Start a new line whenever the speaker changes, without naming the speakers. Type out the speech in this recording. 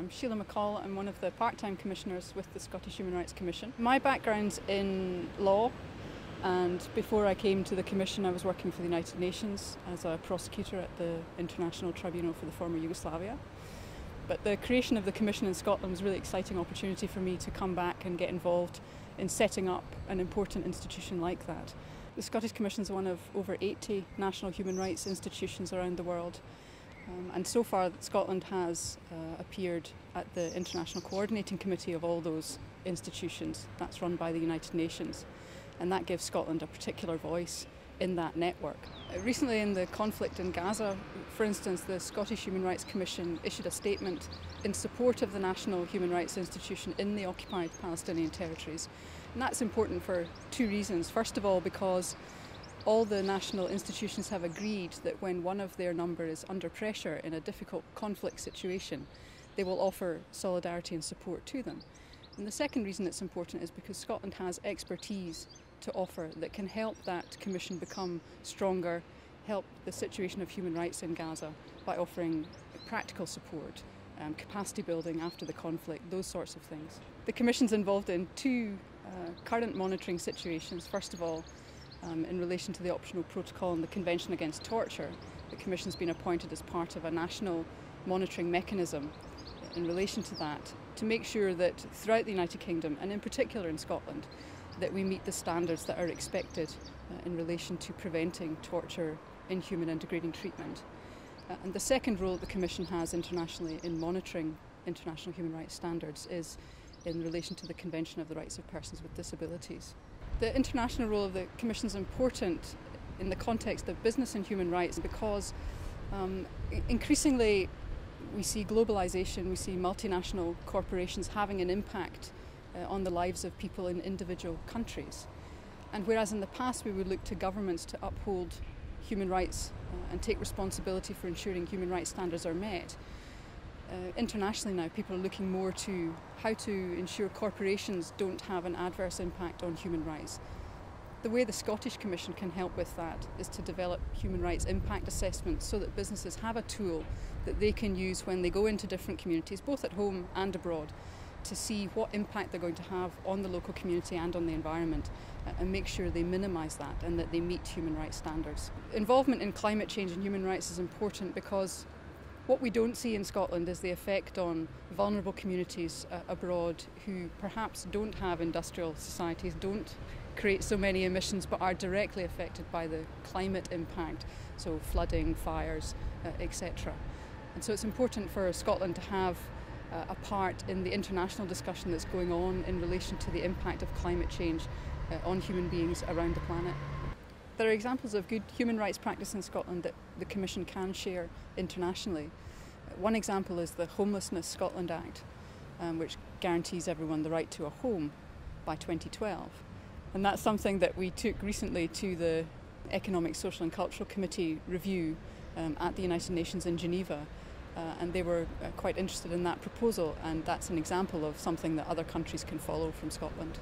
I'm Shelagh McCall. I'm one of the part-time commissioners with the Scottish Human Rights Commission. My background's in law, and before I came to the Commission I was working for the United Nations as a prosecutor at the International Tribunal for the former Yugoslavia. But the creation of the Commission in Scotland was a really exciting opportunity for me to come back and get involved in setting up an important institution like that. The Scottish Commission is one of over 80 national human rights institutions around the world. And so far Scotland has appeared at the International Coordinating Committee of all those institutions. That's run by the United Nations, and that gives Scotland a particular voice in that network. Recently in the conflict in Gaza, for instance, the Scottish Human Rights Commission issued a statement in support of the National Human Rights Institution in the occupied Palestinian territories. And that's important for two reasons. First of all, because all the national institutions have agreed that when one of their number is under pressure in a difficult conflict situation, they will offer solidarity and support to them. And the second reason it's important is because Scotland has expertise to offer that can help that commission become stronger, help the situation of human rights in Gaza by offering practical support, capacity building after the conflict, those sorts of things. The commission's involved in two current monitoring situations. First of all, in relation to the optional protocol and the Convention Against Torture, the Commission's been appointed as part of a national monitoring mechanism in relation to that, to make sure that throughout the United Kingdom, and in particular in Scotland, that we meet the standards that are expected in relation to preventing torture, inhuman and degrading treatment. And the second role that the Commission has internationally in monitoring international human rights standards is in relation to the Convention of the Rights of Persons with Disabilities. The international role of the Commission is important in the context of business and human rights because increasingly we see globalisation, we see multinational corporations having an impact on the lives of people in individual countries. And whereas in the past we would look to governments to uphold human rights and take responsibility for ensuring human rights standards are met, internationally now people are looking more to how to ensure corporations don't have an adverse impact on human rights. The way the Scottish Commission can help with that is to develop human rights impact assessments so that businesses have a tool that they can use when they go into different communities, both at home and abroad, to see what impact they're going to have on the local community and on the environment, and make sure they minimise that and that they meet human rights standards. Involvement in climate change and human rights is important because what we don't see in Scotland is the effect on vulnerable communities abroad who perhaps don't have industrial societies, don't create so many emissions, but are directly affected by the climate impact, so flooding, fires, etc. And so it's important for Scotland to have a part in the international discussion that's going on in relation to the impact of climate change on human beings around the planet. There are examples of good human rights practice in Scotland that the Commission can share internationally. One example is the Homelessness Scotland Act, which guarantees everyone the right to a home by 2012. And that's something that we took recently to the Economic, Social and Cultural Committee review at the United Nations in Geneva. And they were quite interested in that proposal, and that's an example of something that other countries can follow from Scotland.